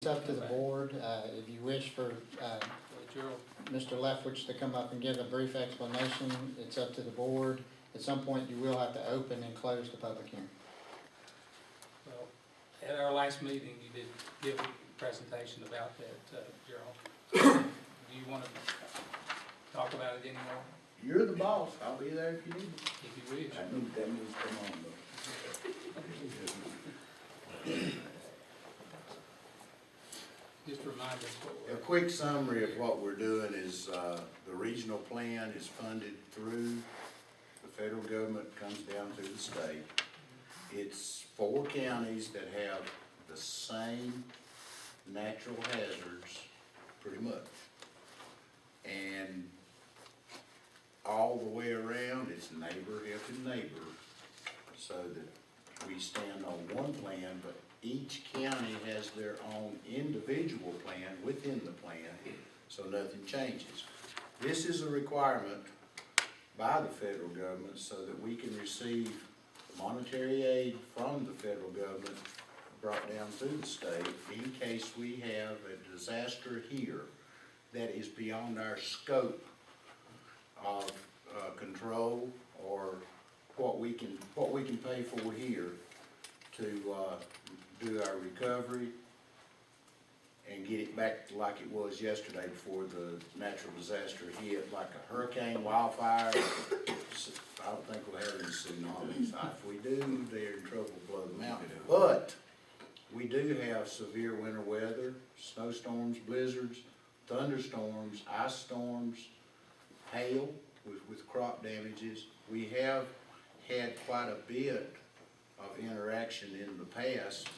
It's up to the board. If you wish for Mr. Leftwich to come up and give a brief explanation, it's up to the board. At some point, you will have to open and close the public hearing. Well, at our last meeting, you did give a presentation about that, Gerald. Do you want to talk about it anymore? You're the boss, I'll be there if you need me. If you wish. That means come on, though. Just remind us what A we're. quick summary of what we're doing is, the regional plan is funded through the federal government, comes down through the state. It's 4 counties that have the same natural hazards, pretty much. And all the way around, it's neighbor helping neighbor, so that we stand on one plan, but each county has their own individual plan within the plan, so nothing changes. This is a requirement by the federal government so that we can receive monetary aid from the federal government brought down through the state in case we have a disaster here that is beyond our scope of control, or what we can pay for here to do our recovery and get it back like it was yesterday before the natural disaster hit, like a hurricane, wildfire. I don't think we'll have any tsunamis. If we do, they're in trouble to blow them out. But we do have severe winter weather, snowstorms, blizzards, thunderstorms, ice storms, hail with crop damages. We have had quite a bit of interaction in the past.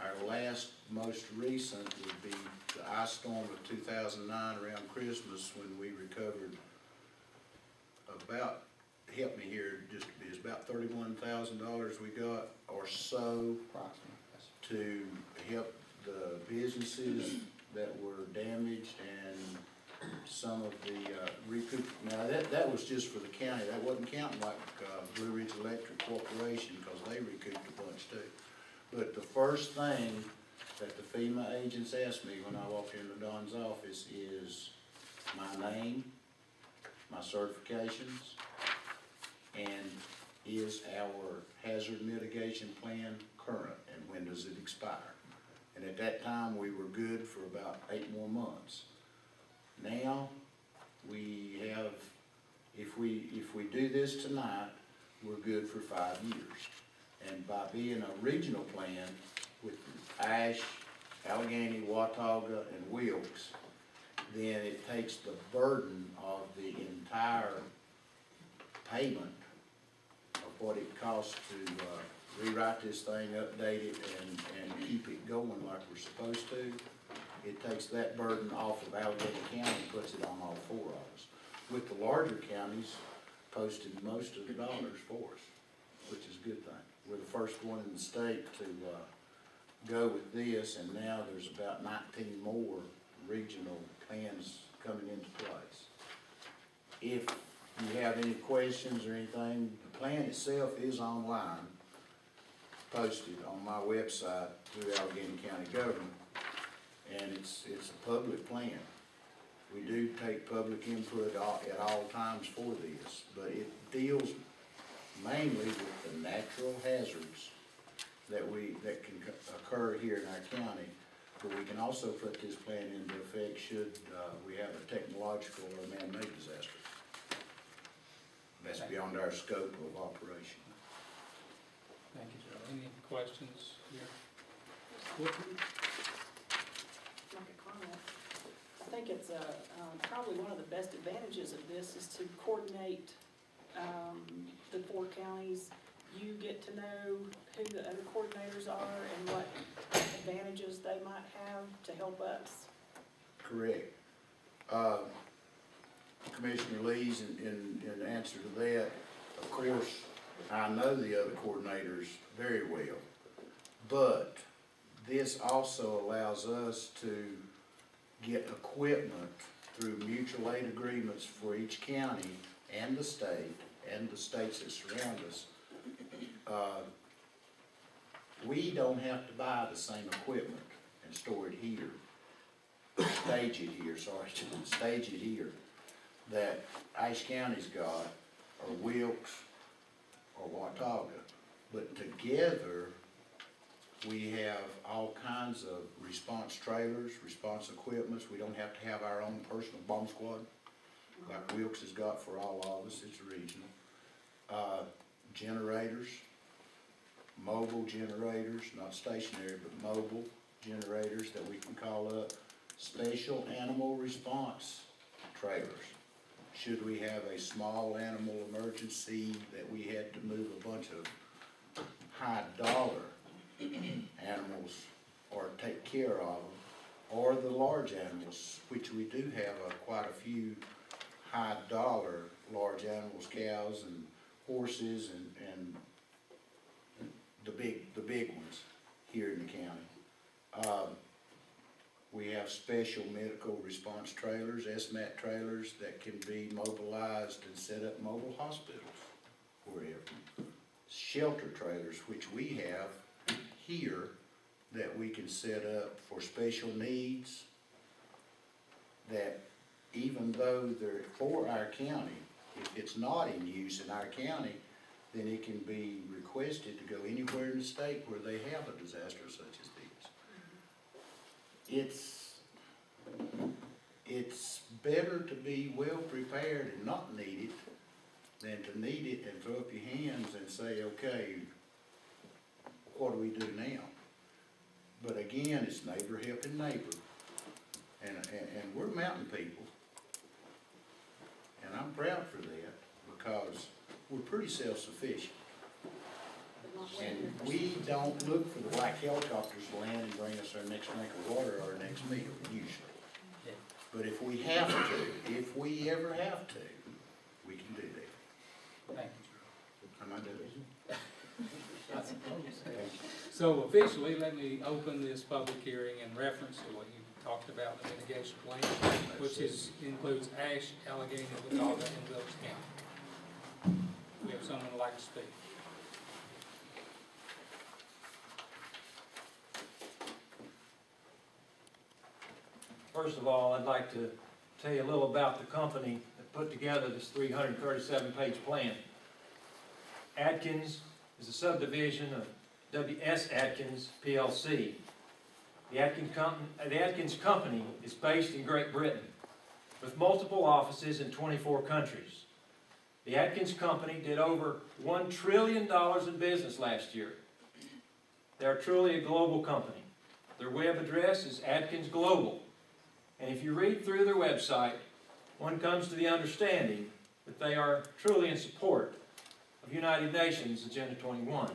Our last, most recent would be the ice storm of 2009 around Christmas, when we recovered about, help me here, just it's about $31,000 we got or so to help the businesses that were damaged and some of the recoup. Now that was just for the county. That wasn't counting like Blue Ridge Electric Corporation, because they recouped a bunch too. But the first thing that the FEMA agents asked me when I walked into Don's office is my name, my certifications, and is our hazard mitigation plan current, and when does it expire? And at that time, we were good for about 8 more months. Now, we have, if we do this tonight, we're good for 5 years. And by being a regional plan with Ash, Alleghany, Watauga, and Wilkes, then it takes the burden of the entire payment of what it costs to rewrite this thing, update it, and keep it going like we're supposed to. It takes that burden off of Alleghany County and puts it on all 4 of us. With the larger counties posted most of the dollars for us, which is a good thing. We're the first one in the state to go with this, and now there's about 19 more regional plans coming into place. If you have any questions or anything, the plan itself is online, posted on my website through Alleghany County government, and it's a public plan. We do take public input at all times for this, but it deals mainly with the natural hazards that can occur here in our county, but we can also put this plan into effect should we have a technological or man-made disaster. That's beyond our scope of operation. Thank you, Gerald. Any questions here? Make a comment. I think it's probably one of the best advantages of this is to coordinate the 4 counties. You get to know who the other coordinators are and what advantages they might have to help us. Correct. Commissioner Lee's in answer to that, of course, I know the other coordinators very well, but this also allows us to get equipment through mutual aid agreements for each county and the states that surround us. We don't have to buy the same equipment and store it here, stage it here, stage it here, that Ashe County's got, or Wilkes, or Watauga. But together, we have all kinds of response trailers, response equipments. We don't have to have our own personal bomb squad, like Wilkes has got for all of us, it's regional. Generators, mobile generators, not stationary, but mobile generators that we can call up. Special animal response trailers. Should we have a small animal emergency that we had to move a bunch of high dollar animals or take care of them, or the large animals, which we do have quite a few high dollar large animals, cows and horses and the big ones here in the county. We have special medical response trailers, SMAT trailers that can be mobilized and set up mobile hospitals wherever. Shelter trailers, which we have here, that we can set up for special needs, that even though they're for our county, if it's not in use in our county, then it can be requested to go anywhere in the state where they have a disaster such as this. It's better to be well prepared and not need it than to need it and throw up your hands and say, okay, what do we do now? But again, it's neighbor helping neighbor, and we're mountain people, and I'm proud for that because we're pretty self-sufficient. And we don't look for the black helicopters to land and bring us our next drink of water or our next meal, usually. But if we have to, if we ever have to, we can do that. Thank you. Am I doing it? So officially, let me open this public hearing in reference to what you talked about, the mitigation plan, which includes Ashe, Alleghany, Watauga, and Wilkes County. We have someone who'd like to speak. First of all, I'd like to tell you a little about the company that put together this 337-page plan. Atkins is a subdivision of W.S. Atkins, PLC. The Atkins Company is based in Great Britain with multiple offices in 24 countries. The Atkins Company did over $1 trillion in business last year. They are truly a global company. Their web address is Atkins Global. And if you read through their website, one comes to the understanding that they are truly in support of United Nations Agenda 21.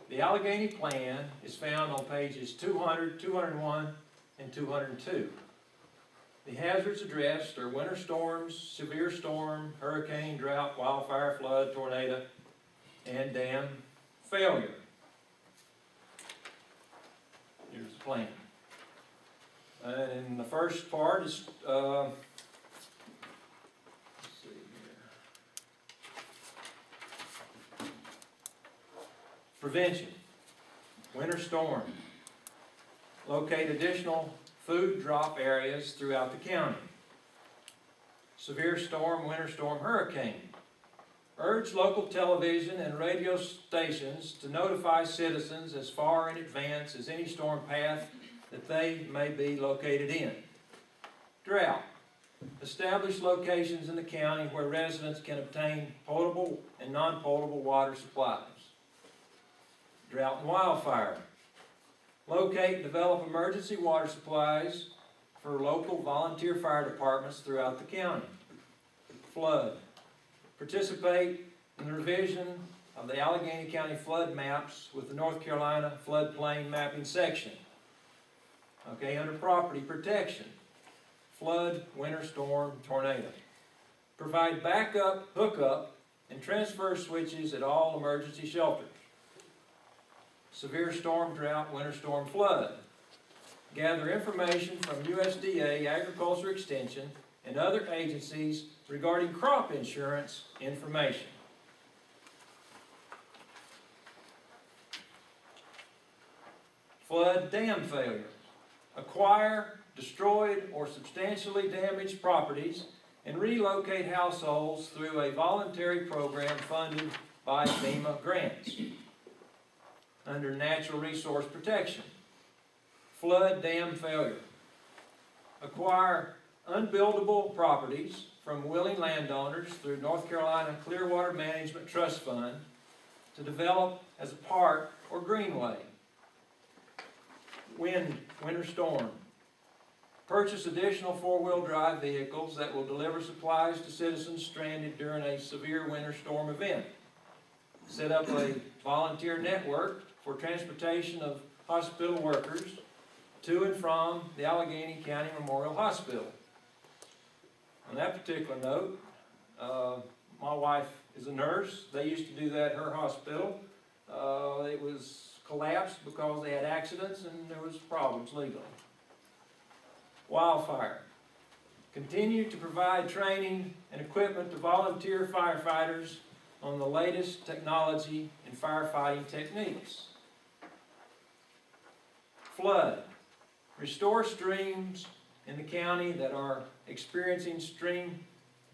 The Alleghany Plan is found on pages 200, 201, and 202. The hazards addressed are winter storms, severe storm, hurricane, drought, wildfire, flood, tornado, and dam failure. Here's the plan. And the first part is, let's see here. Prevention. Winter storm. Locate additional food drop areas throughout the county. Severe storm, winter storm, hurricane. Urge local television and radio stations to notify citizens as far in advance as any storm path that they may be located in. Drought. Establish locations in the county where residents can obtain potable and non-potable water supplies. Drought and wildfire. Locate and develop emergency water supplies for local volunteer fire departments throughout the county. Flood. Participate in the revision of the Alleghany County flood maps with the North Carolina floodplain mapping section. Okay, under property protection, flood, winter storm, tornado. Provide backup, hookup, and transfer switches at all emergency shelters. Severe storm, drought, winter storm, flood. Gather information from USDA, Agriculture Extension, and other agencies regarding crop insurance information. flood dam failure, acquire destroyed or substantially damaged properties, and relocate households through a voluntary program funded by FEMA grants. Under natural resource protection, flood dam failure, acquire unbuildable properties from willing landowners through North Carolina Clearwater Management Trust Fund to develop as a park or greenway. Winter storm. Purchase additional four-wheel drive vehicles that will deliver supplies to citizens stranded during a severe winter storm event. Set up a volunteer network for transportation of hospital workers to and from the Alleghany County Memorial Hospital. On that particular note, my wife is a nurse. They used to do that at her hospital. It was collapsed because they had accidents and there was problems legally. Wildfire. Continue to provide training and equipment to volunteer firefighters on the latest technology and firefighting techniques. Flood. Restore streams in the county that are experiencing stream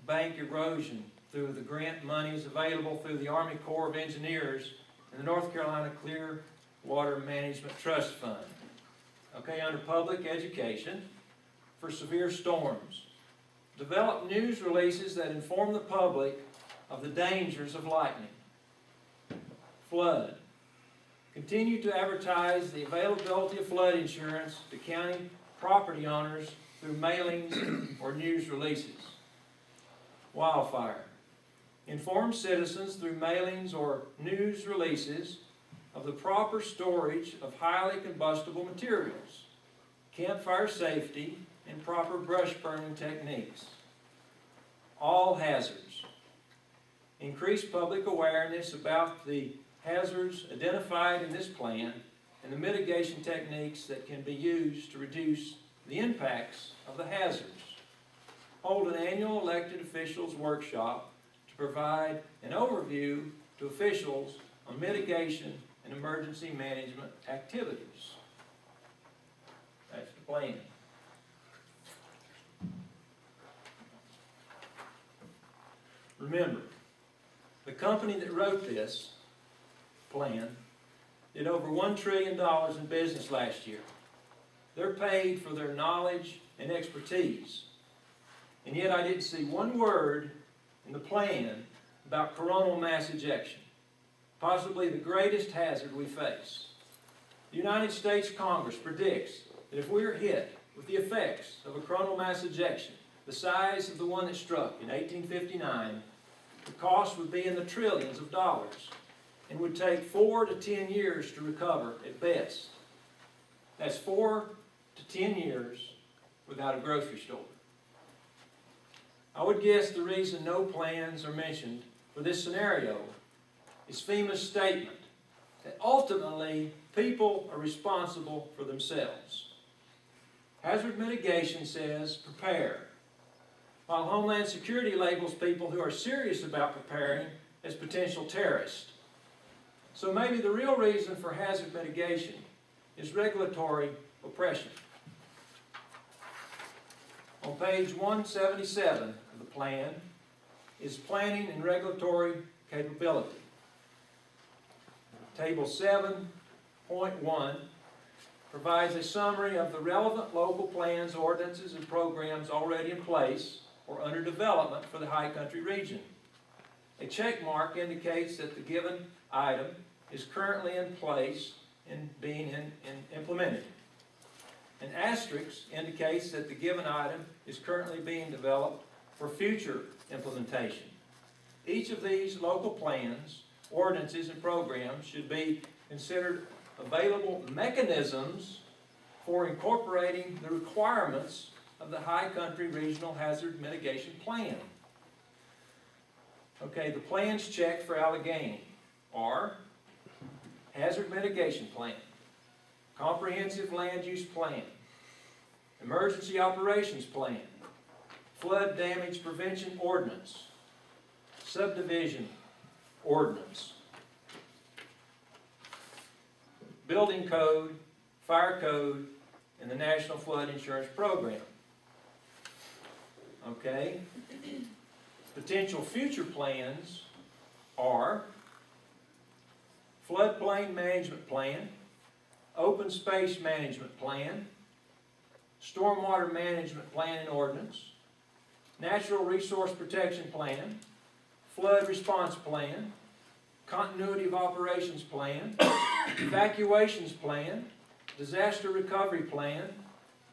bank erosion through the grant monies available through the Army Corps of Engineers and the North Carolina Clearwater Management Trust Fund. Okay, under public education, for severe storms. Develop news releases that inform the public of the dangers of lightning. Flood. Continue to advertise the availability of flood insurance to county property owners through mailings or news releases. Wildfire. Inform citizens through mailings or news releases of the proper storage of highly combustible materials, campfire safety, and proper brush burning techniques. All hazards. Increase public awareness about the hazards identified in this plan and the mitigation techniques that can be used to reduce the impacts of the hazards. Hold an annual elected officials workshop to provide an overview to officials on mitigation and emergency management activities. That's the plan. Remember, the company that wrote this plan did over $1 trillion in business last year. They're paid for their knowledge and expertise. And yet I didn't see one word in the plan about coronal mass ejection, possibly the greatest hazard we face. The United States Congress predicts that if we are hit with the effects of a coronal mass ejection, the size of the one that struck in 1859, the cost would be in the trillions of dollars and would take 4 to 10 years to recover at best. That's 4 to 10 years without a grocery store. I would guess the reason no plans are mentioned for this scenario is FEMA's statement that ultimately people are responsible for themselves. Hazard mitigation says prepare, while Homeland Security labels people who are serious about preparing as potential terrorists. So maybe the real reason for hazard mitigation is regulatory oppression. On page 177 of the plan is planning and regulatory capability. Table 7.1 provides a summary of the relevant local plans, ordinances, and programs already in place or under development for the High Country region. A check mark indicates that the given item is currently in place and being implemented. An asterisk indicates that the given item is currently being developed for future implementation. Each of these local plans, ordinances, and programs should be considered available mechanisms for incorporating the requirements of the High Country Regional Hazard Mitigation Plan. Okay, the plans checked for Alleghany are Hazard Mitigation Plan, Comprehensive Land Use Plan, Emergency Operations Plan, Flood Damage Prevention Ordinance, Subdivision Ordinance, Building Code fire code, and the National Flood Insurance Program. Okay? Potential future plans are floodplain management plan, open space management plan, stormwater management plan and ordinance, natural resource protection plan, flood response plan, continuity of operations plan, evacuations plan, disaster recovery plan,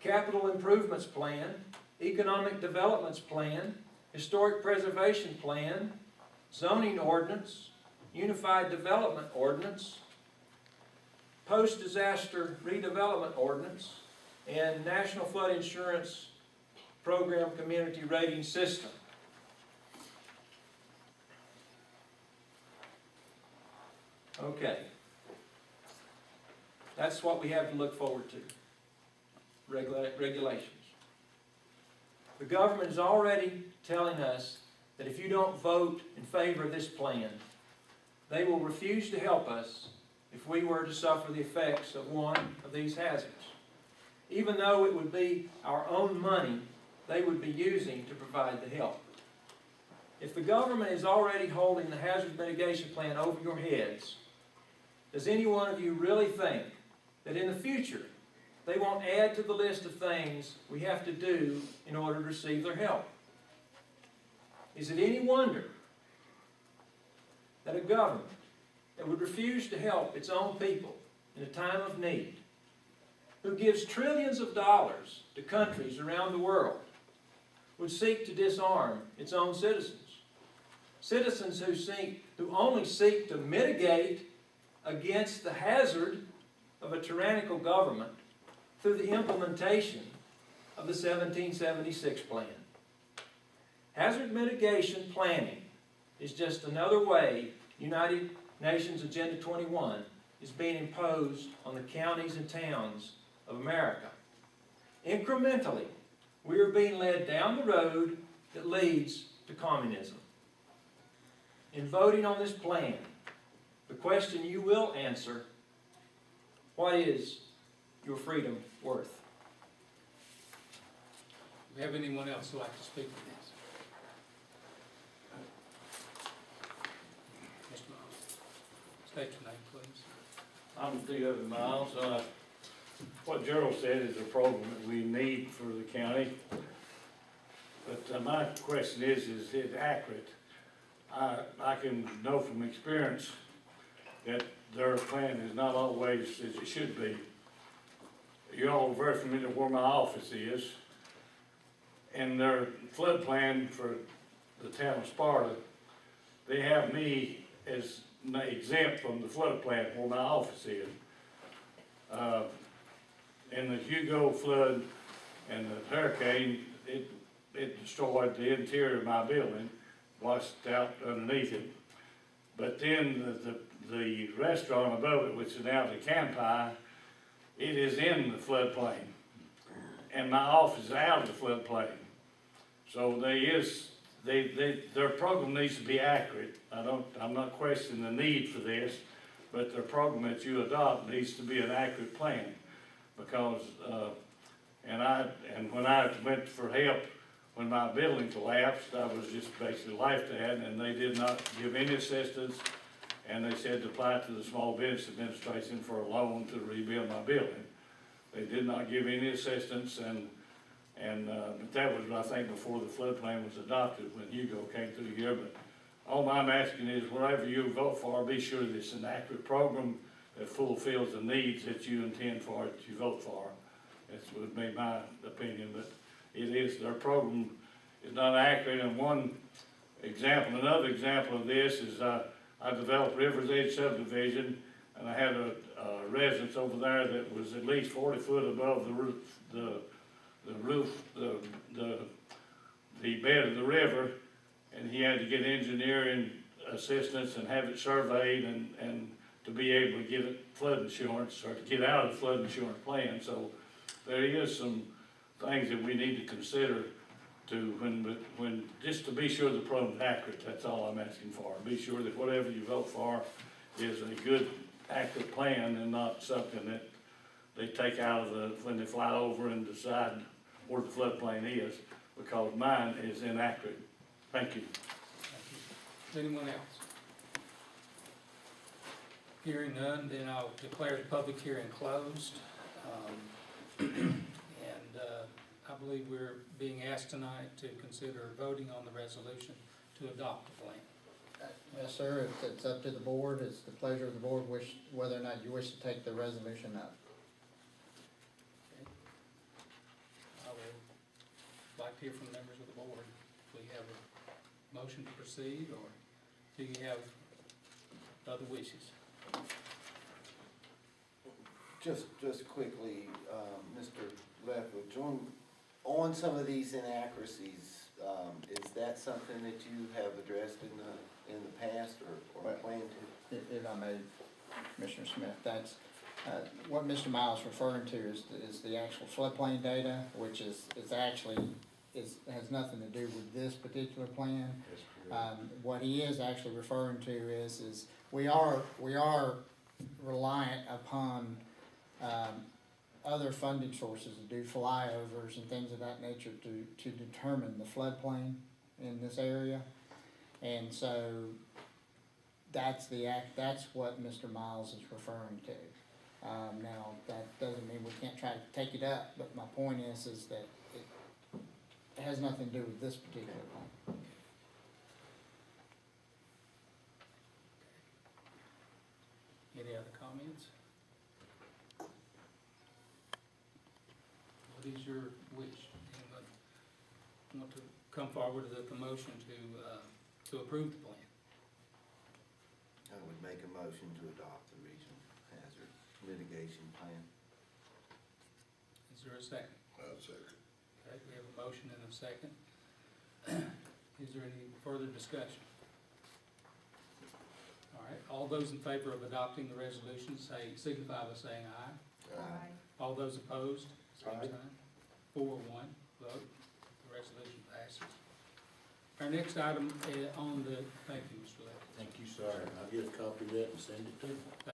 capital improvements plan, economic developments plan, historic preservation plan, zoning ordinance, unified development ordinance, post-disaster redevelopment ordinance, and National Flood Insurance Program Community Rating System. Okay. That's what we have to look forward to. Regulations. The government is already telling us that if you don't vote in favor of this plan, they will refuse to help us if we were to suffer the effects of one of these hazards. Even though it would be our own money they would be using to provide the help. If the government is already holding the hazard mitigation plan over your heads, does any one of you really think that in the future they won't add to the list of things we have to do in order to receive their help? Is it any wonder that a government that would refuse to help its own people in a time of need, who gives trillions of dollars to countries around the world, would seek to disarm its own citizens? Citizens who only seek to mitigate against the hazard of a tyrannical government through the implementation of the 1776 plan. Hazard mitigation planning is just another way United Nations Agenda 21 is being imposed on the counties and towns of America. Incrementally, we are being led down the road that leads to communism. In voting on this plan, the question you will answer: what is your freedom worth? Do we have anyone else who would like to speak to this? Mr. Miles, state your name, please. I'm Theo Miles. What Gerald said is a program that we need for the county. But my question is it accurate? I can know from experience that their plan is not always as it should be. You're all very familiar where my office is. And their flood plan for the town of Sparta, they have me as exempt from the flood plan where my office is. In the Hugo flood and the hurricane, it destroyed the interior of my building, washed out underneath it. But then the restaurant above it, which is now the Campi, it is in the floodplain. And my office is out of the floodplain. So their program needs to be accurate. I'm not questioning the need for this, but their program that you adopt needs to be an accurate plan. Because, and when I went for help, when my building collapsed, I was just basically lifed at, and they did not give any assistance, and they said to apply to the Small Business Administration for a loan to rebuild my building. They did not give any assistance, but that was, I think, before the flood plan was adopted, when Hugo came through here. But all I'm asking is, whatever you vote for, be sure that it's an accurate program that fulfills the needs that you intend for, that you vote for. That would be my opinion, but it is, their program is not accurate. And another example of this is I developed River's Edge subdivision, and I had a residence over there that was at least 40 foot above the bed of the river, and he had to get engineering assistance and have it surveyed and to be able to get flood insurance, or to get out of the flood insurance plan. So there is some things that we need to consider when just to be sure the program's accurate. That's all I'm asking for. Be sure that whatever you vote for is a good, accurate plan, and not something that they take out of the, when they fly over and decide where the floodplain is, because mine is inaccurate. Thank you. Thank you. Anyone else? Hearing none, then I'll declare the public hearing closed. I believe we're being asked tonight to consider voting on the resolution to adopt the plan. Yes, sir, it's up to the board, it's the pleasure of the board whether or not you wish to take the resolution up. I would like to hear from members of the board. Do we have a motion to proceed, or do you have other wishes? Just quickly, Mr. Lethbridge, on some of these inaccuracies, is that something that you have addressed in the past or plan to? If I may, Commissioner Smith, that's, what Mr. Miles is referring to is the actual floodplain data, which has nothing to do with this particular plan. What he is actually referring to is we are reliant upon, other funding sources to do flyovers and things of that nature to determine the floodplain in this area. And so that's what Mr. Miles is referring to. Now, that doesn't mean we can't try to take it up, but my point is that it has nothing to do with this particular plan. Any other comments? What is your wish? Anyone want to come forward with a motion to approve the plan? I would make a motion to adopt the regional hazard mitigation plan. Is there a second? I'll second. Okay, we have a motion and a second. Is there any further discussion? All right, all those in favor of adopting the resolution signify by saying aye. Aye. All those opposed, same Aye. sign. 4-1 vote, the resolution passes. Our next item on the, thank you, Mr. Levy. Thank you, sir. I'll get a copy of that and send it to you.